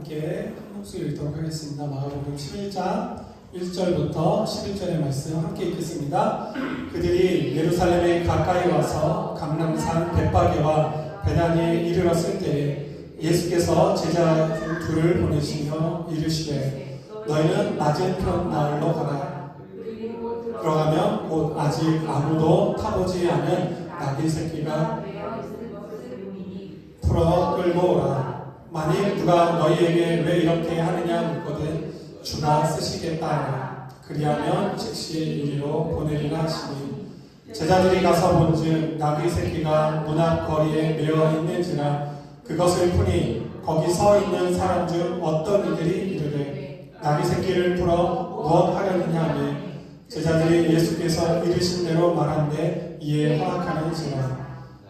함께 목소리 읽도록 하겠습니다. 마가복음 11장 1절부터 11절의 말씀 함께 읽겠습니다. 그들이 예루살렘에 가까이 와서 감람산 벳바게와 베다니에 이르렀을 때에 예수께서 제자 둘을 보내시며 이르시되 너희는 맞은편 마을로 가라. 들어가면 곧 아직 아무도 타보지 않은 나귀 새끼가 풀어 끌고 오라. 만일 누가 너희에게 왜 이렇게 하느냐 묻거든 주가 쓰시겠다 하라. 그리하면 즉시 이리로 보내리라 하시니 제자들이 가서 본즉 나귀 새끼가 문 앞 거리에 메어 있는지라. 그것을 보니 거기 서 있는 사람 중 어떤 이들이 이르되 나귀 새끼를 풀어 무엇 하려느냐 하며 제자들이 예수께서 이르신 대로 말한데 이에 허락하는지라.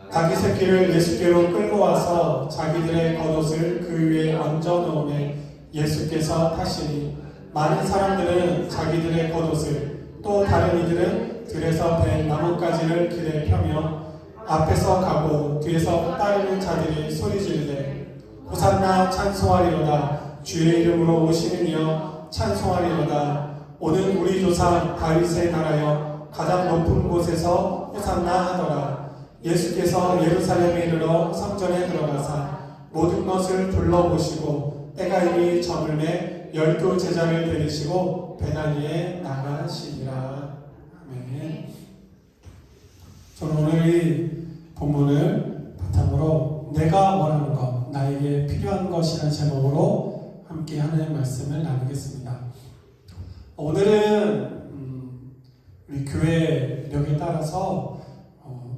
나귀 새끼를 예수께로 끌고 와서 자기들의 겉옷을 그 위에 얹어 놓으며 예수께서 타시니 많은 사람들은 자기들의 겉옷을 또 다른 이들은 들에서 벤 나뭇가지를 길에 펴며 앞에서 가고 뒤에서 따르는 자들이 소리 지르되 호산나 찬송하리로다. 주의 이름으로 오시는 이여 찬송하리로다. 오늘 우리 조상 다윗의 나라여 가장 높은 곳에서 호산나 하더라. 예수께서 예루살렘에 이르러 성전에 들어가사 모든 것을 둘러보시고 때가 이미 저물매 12 제자를 데리시고 베다니에 나가시니라. 아멘. 저는 오늘 이 본문을 바탕으로 내가 원하는 것, 나에게 필요한 것이라는 제목으로 함께 하나님의 말씀을 나누겠습니다. 오늘은 우리 교회력에 따라서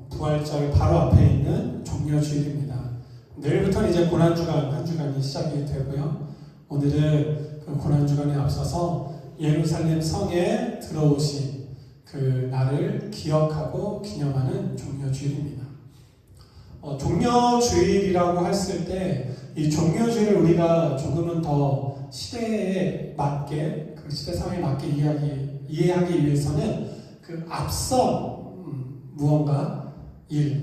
부활절 바로 앞에 있는 종려주일입니다. 내일부터는 이제 고난주간 한 주간이 시작이 되고요. 오늘은 그 고난주간에 앞서서 예루살렘 성에 들어오신 그 날을 기억하고 기념하는 종려주일입니다. 종려주일이라고 했을 때 이 종려주일을 우리가 조금은 더 시대에 맞게, 그 시대 상황에 맞게 이해하기 위해서는 그 앞서 무언가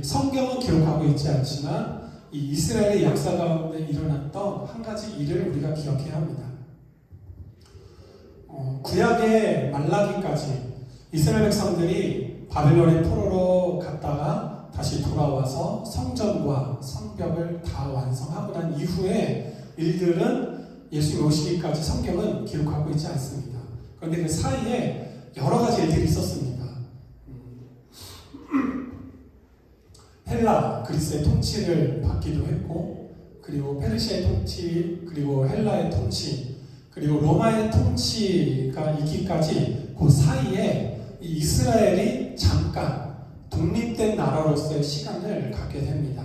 성경은 기록하고 있지 않지만 이 이스라엘의 역사 가운데 일어났던 한 가지 일을 우리가 기억해야 합니다. 구약의 말라기까지 이스라엘 백성들이 바벨론의 포로로 갔다가 다시 돌아와서 성전과 성벽을 다 완성하고 난 이후의 일들은 예수님 오시기까지 성경은 기록하고 있지 않습니다. 그런데 그 사이에 여러 가지 일들이 있었습니다. 헬라, 그리스의 통치를 받기도 했고, 그리고 페르시아의 통치, 그리고 헬라의 통치, 그리고 로마의 통치가 있기까지 그 사이에 이 이스라엘이 잠깐 독립된 나라로서의 시간을 갖게 됩니다.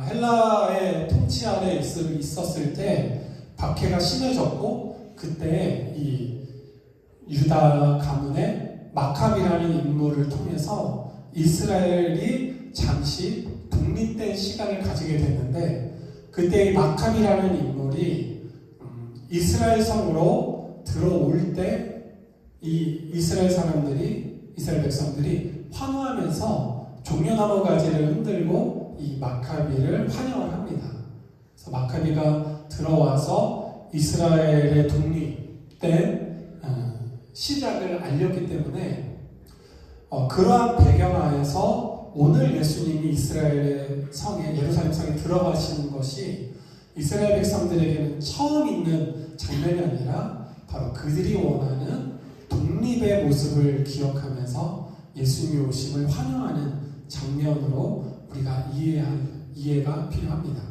헬라의 통치 아래 있었을 때 박해가 심해졌고, 그때 이 유다 가문의 마카비라는 인물을 통해서 이스라엘이 잠시 독립된 시간을 가지게 됐는데, 그때 이 마카비라는 인물이 이스라엘 성으로 들어올 때 이 이스라엘 백성들이 환호하면서 종려나무 가지를 흔들고 이 마카비를 환영을 합니다. 그래서 마카비가 들어와서 이스라엘의 독립된 시작을 알렸기 때문에 그러한 배경하에서 오늘 예수님이 이스라엘의 성에, 예루살렘 성에 들어가시는 것이 이스라엘 백성들에게는 처음 있는 장면이 아니라 바로 그들이 원하는 독립의 모습을 기억하면서 예수님이 오심을 환영하는 장면으로 우리가 이해가 필요합니다.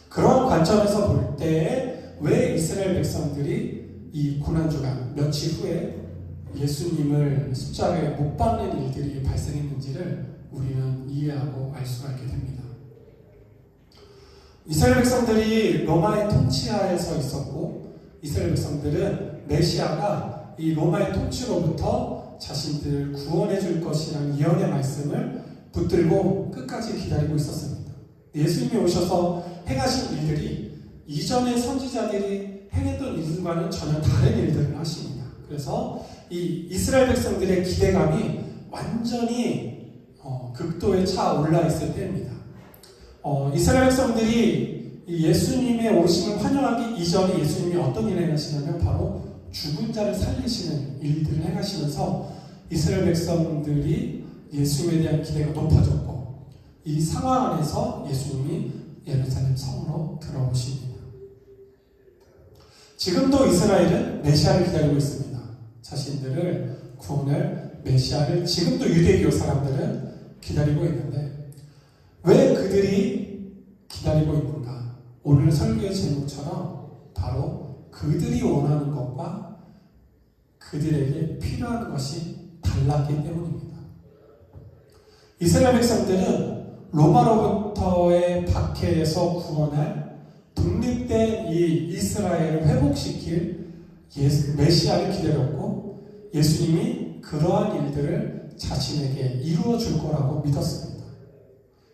그런 관점에서 볼 때 왜 이스라엘 백성들이 이 고난주간 며칠 후에 예수님을 십자가에 못 박는 일들이 발생했는지를 우리는 이해하고 알 수가 있게 됩니다. 이스라엘 백성들이 로마의 통치하에서 있었고, 이스라엘 백성들은 메시아가 이 로마의 통치로부터 자신들을 구원해 줄 것이라는 예언의 말씀을 붙들고 끝까지 기다리고 있었습니다. 예수님이 오셔서 행하신 일들이 이전의 선지자들이 행했던 일들과는 전혀 다른 일들을 하십니다. 그래서 이 이스라엘 백성들의 기대감이 완전히 극도에 차 올라 있을 때입니다. 이스라엘 백성들이 이 예수님의 오심을 환영하기 이전에 예수님이 어떤 일을 행하시냐면 바로 죽은 자를 살리시는 일들을 행하시면서 이스라엘 백성들이 예수님에 대한 기대가 높아졌고, 이 상황 안에서 예수님이 예루살렘 성으로 들어오십니다. 지금도 이스라엘은 메시아를 기다리고 있습니다. 자신들을 구원할 메시아를 지금도 유대교 사람들은 기다리고 있는데, 왜 그들이 기다리고 있는가? 오늘 설교의 제목처럼 바로 그들이 원하는 것과 그들에게 필요한 것이 달랐기 때문입니다. 이스라엘 백성들은 로마로부터의 박해에서 구원할 독립된 이 이스라엘을 회복시킬 메시아를 기다렸고, 예수님이 그러한 일들을 자신에게 이루어 줄 거라고 믿었습니다.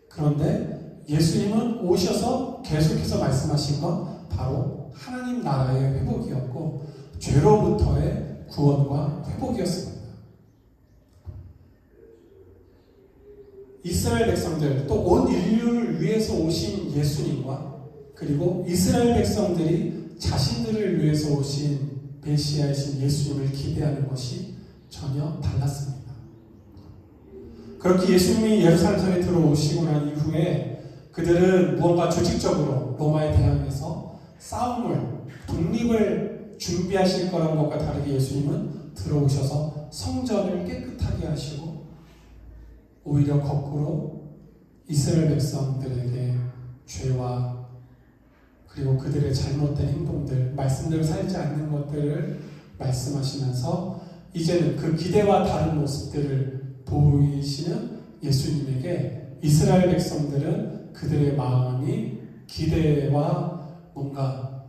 그런데 예수님은 오셔서 계속해서 말씀하신 건 바로 하나님 나라의 회복이었고, 죄로부터의 구원과 회복이었습니다. 이스라엘 백성들, 또 온 인류를 위해서 오신 예수님과, 그리고 이스라엘 백성들이 자신들을 위해서 오신 메시아이신 예수님을 기대하는 것이 전혀 달랐습니다. 그렇게 예수님이 예루살렘에 들어오시고 난 이후에 그들은 무언가 조직적으로 로마에 대항해서 싸움을, 독립을 준비하실 거라는 것과 다르게 예수님은 들어오셔서 성전을 깨끗하게 하시고, 오히려 거꾸로 이스라엘 백성들에게 죄와 그리고 그들의 잘못된 행동들, 말씀대로 살지 않는 것들을 말씀하시면서 이제는 그 기대와 다른 모습들을 보이시는 예수님에게 이스라엘 백성들은 그들의 마음이 기대와 뭔가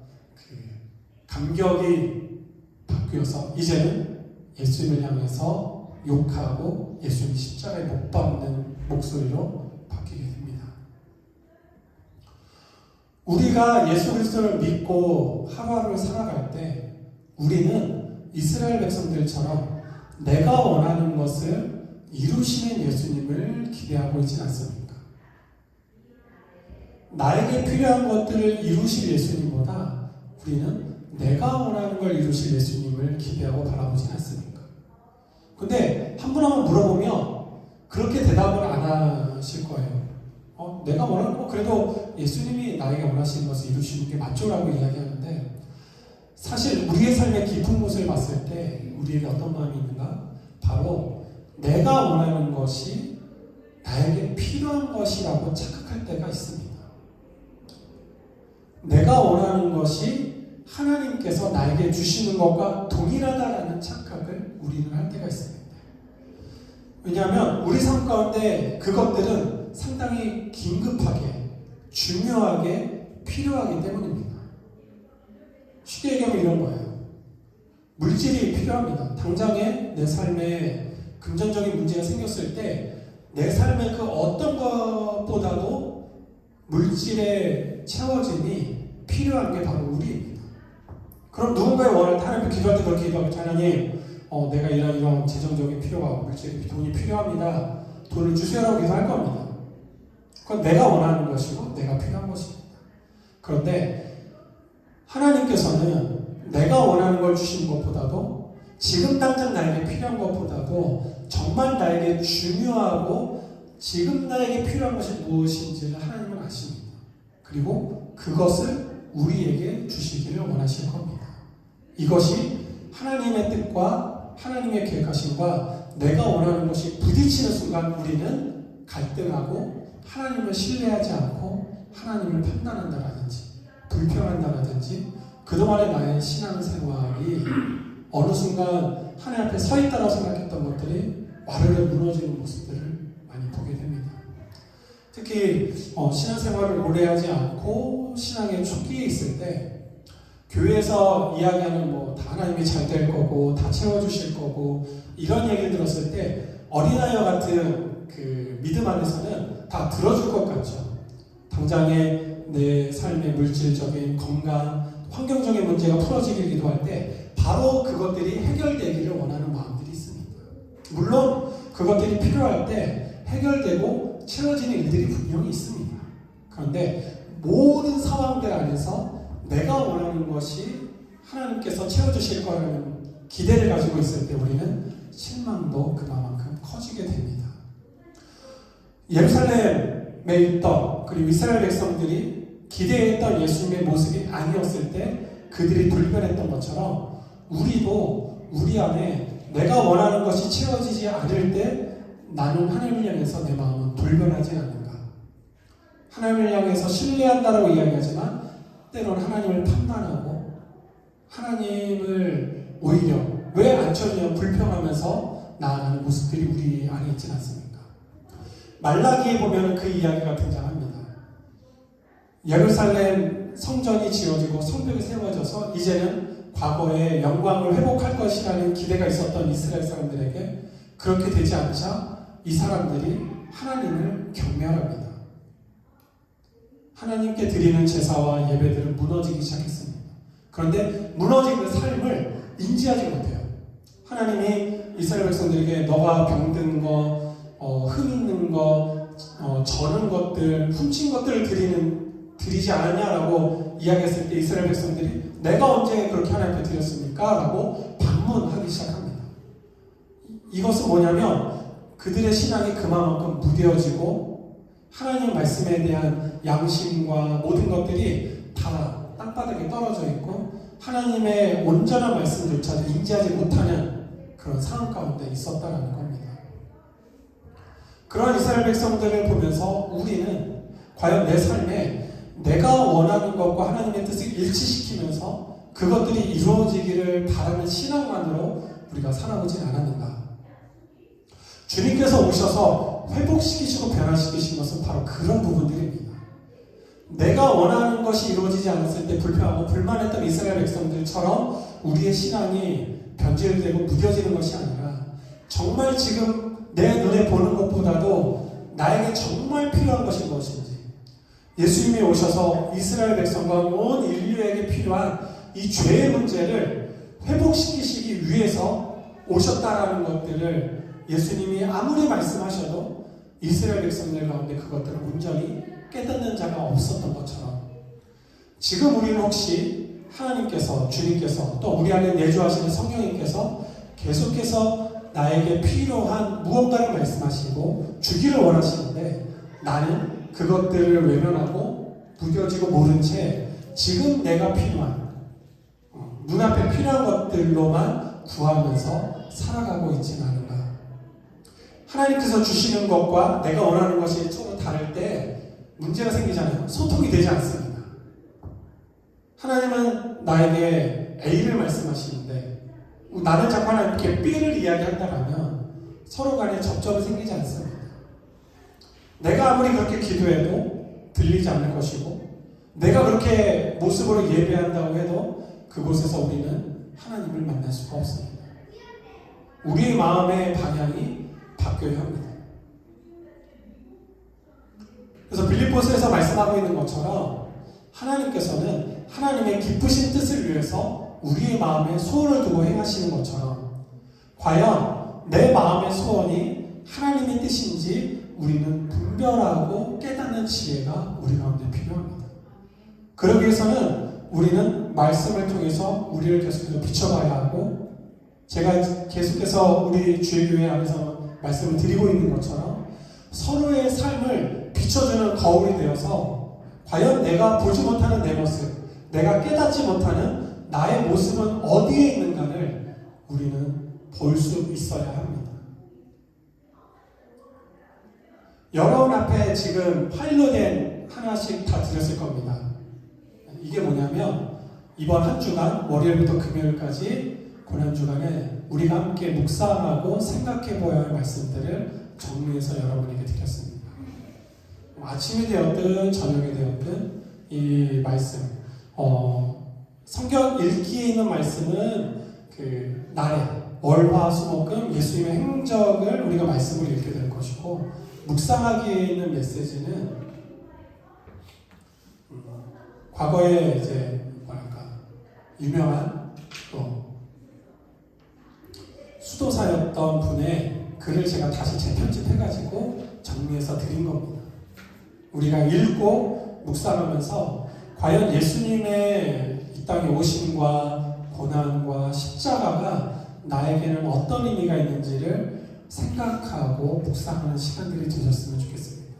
감격이 바뀌어서 이제는 예수님을 향해서 욕하고 예수님 십자가에 못 박는 목소리로 바뀌게 됩니다. 우리가 예수 그리스도를 믿고 하루하루를 살아갈 때 우리는 이스라엘 백성들처럼 내가 원하는 것을 이루시는 예수님을 기대하고 있지 않습니까? 나에게 필요한 것들을 이루실 예수님보다 우리는 내가 원하는 걸 이루실 예수님을 기대하고 바라보지 않습니까? 근데 한 분 한 분 물어보면 그렇게 대답을 안 하실 거예요. 내가 원하는 거 그래도 예수님이 나에게 원하시는 것을 이루시는 게 맞죠? 라고 이야기하는데, 사실 우리의 삶의 깊은 곳을 봤을 때 우리에게 어떤 마음이 있는가? 바로 내가 원하는 것이 나에게 필요한 것이라고 착각할 때가 있습니다. 내가 원하는 것이 하나님께서 나에게 주시는 것과 동일하다라는 착각을 우리는 할 때가 있습니다. 왜냐하면 우리 삶 가운데 그것들은 상당히 긴급하게, 중요하게 필요하기 때문입니다. 쉽게 얘기하면 이런 거예요. 물질이 필요합니다. 당장에 내 삶에 금전적인 문제가 생겼을 때 내 삶의 그 어떤 것보다도 물질의 채워짐이 필요한 게 바로 우리입니다. 그럼 누군가의 원할 때 하나님께 기도할 때 그렇게 기도하고, 하나님 내가 이런 재정적인 필요가, 물질, 돈이 필요합니다. 돈을 주세요라고 기도할 겁니다. 그건 내가 원하는 것이고 내가 필요한 것입니다. 그런데 하나님께서는 내가 원하는 걸 주시는 것보다도, 지금 당장 나에게 필요한 것보다도 정말 나에게 중요하고 지금 나에게 필요한 것이 무엇인지를 하나님은 아십니다. 그리고 그것을 우리에게 주시기를 원하실 겁니다. 이것이 하나님의 뜻과 하나님의 계획하심과 내가 원하는 것이 부딪히는 순간 우리는 갈등하고 하나님을 신뢰하지 않고 하나님을 판단한다라든지 불평한다라든지 그동안의 나의 신앙생활이 어느 순간 하나님 앞에 서 있다고 생각했던 것들이 와르르 무너지는 모습들을 많이 보게 됩니다. 특히 신앙생활을 오래 하지 않고 신앙의 초기에 있을 때 교회에서 이야기하는 다 하나님이 잘 될 거고 다 채워주실 거고 이런 얘기를 들었을 때 어린아이와 같은 그 믿음 안에서는 다 들어줄 것 같죠. 당장에 내 삶의 물질적인 건강, 환경적인 문제가 풀어지길 기도할 때 바로 그것들이 해결되기를 원하는 마음들이 있습니다. 물론 그것들이 필요할 때 해결되고 채워지는 일들이 분명히 있습니다. 그런데 모든 상황들 안에서 내가 원하는 것이 하나님께서 채워주실 거라는 기대를 가지고 있을 때 우리는 실망도 그만큼 커지게 됩니다. 예루살렘에 있던 그리고 이스라엘 백성들이 기대했던 예수님의 모습이 아니었을 때 그들이 불변했던 것처럼 우리도 우리 안에 내가 원하는 것이 채워지지 않을 때 나는 하나님을 향해서 내 마음은 불변하지 않는가. 하나님을 향해서 신뢰한다라고 이야기하지만 때로는 하나님을 판단하고 하나님을 오히려 왜 안 쳐주냐 불평하면서 나아가는 모습들이 우리 안에 있지 않습니까? 말라기에 보면 그 이야기가 등장합니다. 예루살렘 성전이 지어지고 성벽이 세워져서 이제는 과거의 영광을 회복할 것이라는 기대가 있었던 이스라엘 사람들에게 그렇게 되지 않자 이 사람들이 하나님을 경멸합니다. 하나님께 드리는 제사와 예배들은 무너지기 시작했습니다. 그런데 무너진 그 삶을 인지하지 못해요. 하나님이 이스라엘 백성들에게 너가 병든 거, 흠 있는 거, 저는 것들, 훔친 것들을 드리지 않았냐라고 이야기했을 때 이스라엘 백성들이 내가 언제 그렇게 하나님 앞에 드렸습니까? 라고 반문하기 시작합니다. 이것은 뭐냐면 그들의 신앙이 그만큼 무뎌지고 하나님 말씀에 대한 양심과 모든 것들이 다 땅바닥에 떨어져 있고 하나님의 온전한 말씀조차도 인지하지 못하는 그런 상황 가운데 있었다는 겁니다. 그런 이스라엘 백성들을 보면서 우리는 과연 내 삶에 내가 원하는 것과 하나님의 뜻을 일치시키면서 그것들이 이루어지기를 바라는 신앙만으로 우리가 살아오진 않았는가? 주님께서 오셔서 회복시키시고 변화시키신 것은 바로 그런 부분들입니다. 내가 원하는 것이 이루어지지 않았을 때 불평하고 불만했던 이스라엘 백성들처럼 우리의 신앙이 변질되고 무뎌지는 것이 아니라 정말 지금 내 눈에 보는 것보다도 나에게 정말 필요한 것이 무엇인지 예수님이 오셔서 이스라엘 백성과 온 인류에게 필요한 이 죄의 문제를 회복시키시기 위해서 오셨다라는 것들을 예수님이 아무리 말씀하셔도 이스라엘 백성들 가운데 그것들을 온전히 깨닫는 자가 없었던 것처럼 지금 우리는 혹시 하나님께서 주님께서 또 우리 안에 내주하시는 성령님께서 계속해서 나에게 필요한 무언가를 말씀하시고 주기를 원하시는데 나는 그것들을 외면하고 무뎌지고 모른 채 지금 내가 필요한 눈앞에 필요한 것들로만 구하면서 살아가고 있지는 않은가. 하나님께서 주시는 것과 내가 원하는 것이 서로 다를 때 문제가 생기잖아요. 소통이 되지 않습니다. 하나님은 나에게 A를 말씀하시는데 나는 자꾸 하나님께 B를 이야기한다면 서로 간에 접점이 생기지 않습니다. 내가 아무리 그렇게 기도해도 들리지 않을 것이고 내가 그렇게 모습으로 예배한다고 해도 그곳에서 우리는 하나님을 만날 수가 없습니다. 우리의 마음의 방향이 바뀌어야 합니다. 그래서 빌립보서에서 말씀하고 있는 것처럼 하나님께서는 하나님의 기쁘신 뜻을 위해서 우리의 마음에 소원을 두고 행하시는 것처럼 과연 내 마음의 소원이 하나님의 뜻인지 우리는 분별하고 깨닫는 지혜가 우리 가운데 필요합니다. 그러기 위해서는 우리는 말씀을 통해서 우리를 계속해서 비춰봐야 하고 제가 계속해서 우리 주일교회 안에서 말씀을 드리고 있는 것처럼 서로의 삶을 비춰주는 거울이 되어서 과연 내가 보지 못하는 내 모습, 내가 깨닫지 못하는 나의 모습은 어디에 있는가를 우리는 볼 수 있어야 합니다. 여러분 앞에 지금 파일로 된 하나씩 다 드렸을 겁니다. 이게 뭐냐면 이번 한 주간 월요일부터 금요일까지 고난 주간에 우리가 함께 묵상하고 생각해 보아야 할 말씀들을 정리해서 여러분에게 드렸습니다. 아침이 되었든 저녁이 되었든 이 말씀 성경 읽기에 있는 말씀은 그 날에 월화수목금 예수님의 행적을 우리가 말씀을 읽게 될 것이고 묵상하기에 있는 메시지는 과거에 이제 유명한 또 수도사였던 분의 글을 제가 다시 재편집해가지고 정리해서 드린 겁니다. 우리가 읽고 묵상하면서 과연 예수님의 이 땅에 오심과 고난과 십자가가 나에게는 어떤 의미가 있는지를 생각하고 묵상하는 시간들이 되셨으면 좋겠습니다.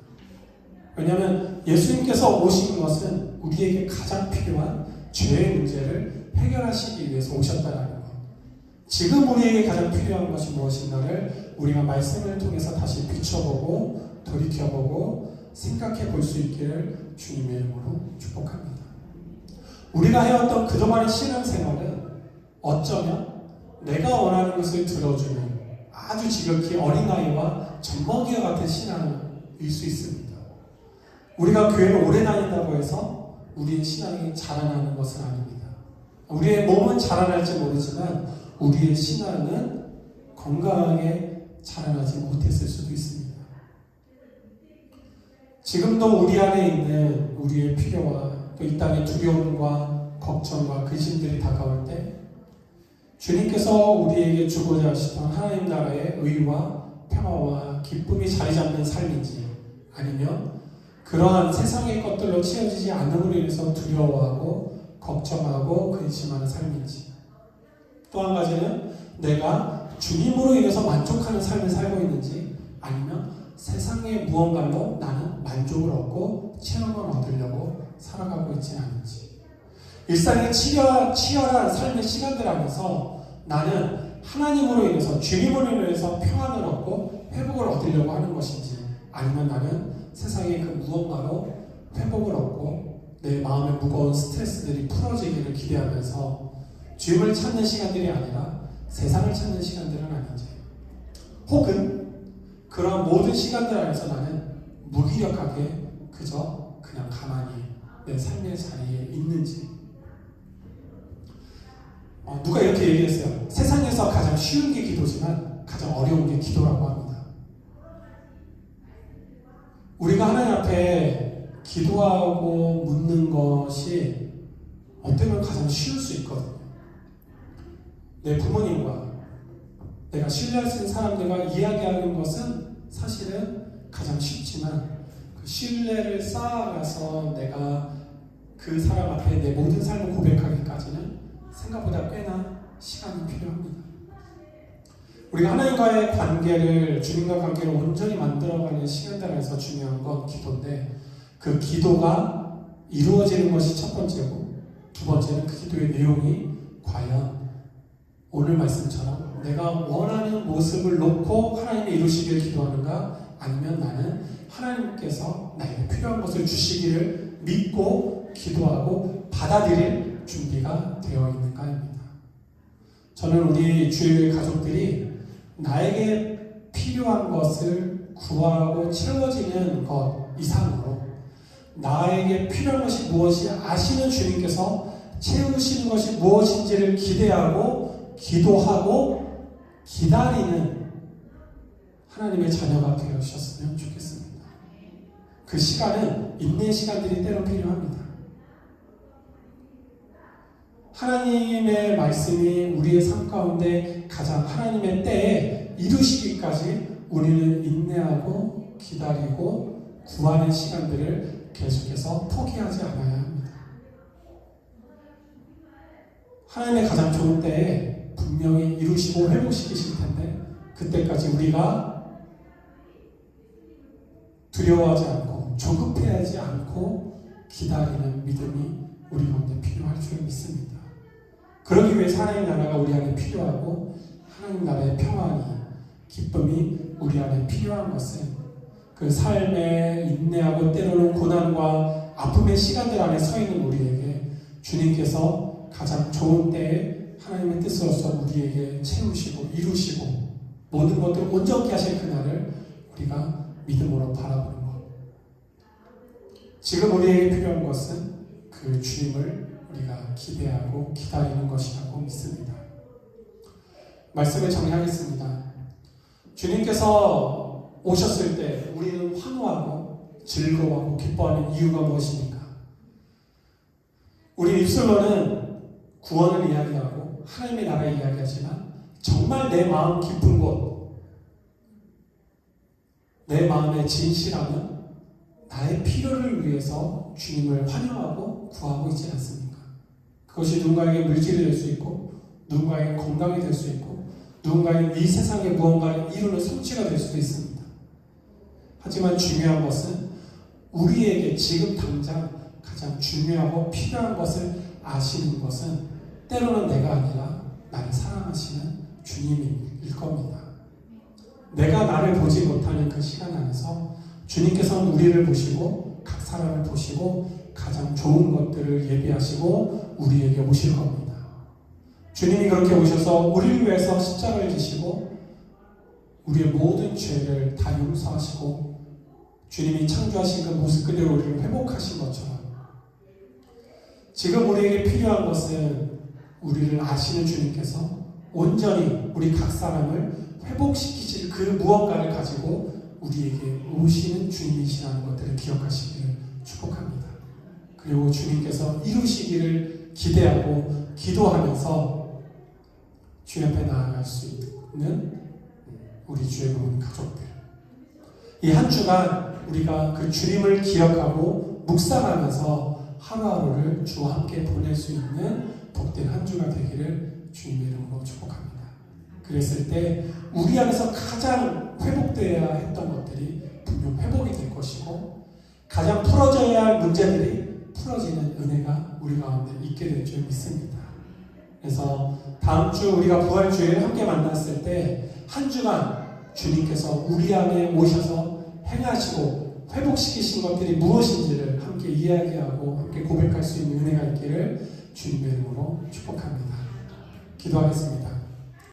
왜냐하면 예수님께서 오신 것은 우리에게 가장 필요한 죄의 문제를 해결하시기 위해서 오셨다는 것. 지금 우리에게 가장 필요한 것이 무엇인가를 우리가 말씀을 통해서 다시 비춰보고 돌이켜보고 생각해 볼 수 있기를 주님의 이름으로 축복합니다. 우리가 해왔던 그동안의 신앙생활은 어쩌면 내가 원하는 것을 들어주는 아주 지극히 어린아이와 젖먹이와 같은 신앙일 수 있습니다. 우리가 교회를 오래 다닌다고 해서 우리의 신앙이 자라나는 것은 아닙니다. 우리의 몸은 자라날지 모르지만 우리의 신앙은 건강하게 자라나지 못했을 수도 있습니다. 지금도 우리 안에 있는 우리의 필요와 또 이 땅의 두려움과 걱정과 근심들이 다가올 때 주님께서 우리에게 주고자 하시던 하나님 나라의 의와 평화와 기쁨이 자리 잡는 삶인지 아니면 그러한 세상의 것들로 채워지지 않음으로 인해서 두려워하고 걱정하고 근심하는 삶인지 또 한 가지는 내가 주님으로 인해서 만족하는 삶을 살고 있는지 아니면 세상의 무언가로 나는 만족을 얻고 체험을 얻으려고 살아가고 있지 않은지 일상의 치열한 삶의 시간들 안에서 나는 하나님으로 인해서 주님으로 인해서 평안을 얻고 회복을 얻으려고 하는 것인지 아니면 나는 세상의 그 무언가로 회복을 얻고 내 마음의 무거운 스트레스들이 풀어지기를 기대하면서 주님을 찾는 시간들이 아니라 세상을 찾는 시간들은 아닌지 혹은 그런 모든 시간들 안에서 나는 무기력하게 그냥 가만히 내 삶의 자리에 있는지 누가 이렇게 얘기했어요. 세상에서 가장 쉬운 게 기도지만 가장 어려운 게 기도라고 합니다. 우리가 하나님 앞에 기도하고 묻는 것이 어쩌면 가장 쉬울 수 있거든요. 내 부모님과 내가 신뢰할 수 있는 사람들과 이야기하는 것은 사실은 가장 쉽지만 그 신뢰를 쌓아가서 내가 그 사람 앞에 내 모든 삶을 고백하기까지는 생각보다 꽤나 시간이 필요합니다. 우리가 하나님과의 관계를 주님과 관계를 온전히 만들어가는 시간들 안에서 중요한 건 기도인데 그 기도가 이루어지는 것이 첫 번째고 두 번째는 그 기도의 내용이 과연 오늘 말씀처럼 내가 원하는 모습을 놓고 하나님의 이루시기를 기도하는가 아니면 나는 하나님께서 나에게 필요한 것을 주시기를 믿고 기도하고 받아들일 준비가 되어 있는가입니다. 저는 우리 주의 가족들이 나에게 필요한 것을 구하고 채워지는 것 이상으로 나에게 필요한 것이 무엇이 아시는 주님께서 채우시는 것이 무엇인지를 기대하고 기도하고 기다리는 하나님의 자녀가 되어주셨으면 좋겠습니다. 그 시간은 인내의 시간들이 때로 필요합니다. 하나님의 말씀이 우리의 삶 가운데 가장 하나님의 때에 이루시기까지 우리는 인내하고 기다리고 구하는 시간들을 계속해서 포기하지 않아야 합니다. 하나님의 가장 좋은 때에 분명히 이루시고 회복시키실 텐데 그때까지 우리가 두려워하지 않고 조급해하지 않고 기다리는 믿음이 우리 가운데 필요할 줄 믿습니다. 그러기 위해서 하나님 나라가 우리 안에 필요하고 하나님 나라의 평안이 기쁨이 우리 안에 필요한 것은 그 삶에 인내하고 때로는 고난과 아픔의 시간들 안에 서 있는 우리에게 주님께서 가장 좋은 때에 하나님의 뜻으로서 우리에게 채우시고 이루시고 모든 것들을 온전케 하실 그날을 우리가 믿음으로 바라보는 것. 지금 우리에게 필요한 것은 그 주님을 우리가 기대하고 기다리는 것이라고 믿습니다. 말씀을 정리하겠습니다. 주님께서 오셨을 때 우리는 환호하고 즐거워하고 기뻐하는 이유가 무엇입니까? 우리 입술로는 구원을 이야기하고 하나님의 나라를 이야기하지만 정말 내 마음 깊은 곳, 내 마음의 진실함은 나의 필요를 위해서 주님을 환영하고 구하고 있지 않습니까? 그것이 누군가에게 물질이 될 수 있고 누군가에게 건강이 될 수 있고 누군가에게 이 세상에 무언가를 이루는 성취가 될 수도 있습니다. 하지만 중요한 것은 우리에게 지금 당장 가장 중요하고 필요한 것을 아시는 것은 때로는 내가 아니라 나를 사랑하시는 주님일 겁니다. 내가 나를 보지 못하는 그 시간 안에서 주님께서는 우리를 보시고 각 사람을 보시고 가장 좋은 것들을 예비하시고 우리에게 오실 겁니다. 주님이 그렇게 오셔서 우리를 위해서 십자가를 지시고 우리의 모든 죄를 다 용서하시고 주님이 창조하신 그 모습 그대로 우리를 회복하신 것처럼 지금 우리에게 필요한 것은 우리를 아시는 주님께서 온전히 우리 각 사람을 회복시키실 그 무언가를 가지고 우리에게 오시는 주님이시라는 것들을 기억하시기를 축복합니다. 그리고 주님께서 이루시기를 기대하고 기도하면서 주님 앞에 나아갈 수 있는 우리 주의 부분 가족들, 이 한 주간 우리가 그 주님을 기억하고 묵상하면서 하루하루를 주와 함께 보낼 수 있는 복된 한 주가 되기를 주님의 이름으로 축복합니다. 그랬을 때 우리 안에서 가장 회복되어야 했던 것들이 분명 회복이 될 것이고 가장 풀어져야 할 문제들이 풀어지는 은혜가 우리 가운데 있게 될 줄 믿습니다. 그래서 다음 주 우리가 부활주일 함께 만났을 때 한 주간 주님께서 우리 안에 오셔서 행하시고 회복시키신 것들이 무엇인지를 함께 이야기하고 함께 고백할 수 있는 은혜가 있기를 주님의 이름으로 축복합니다. 기도하겠습니다.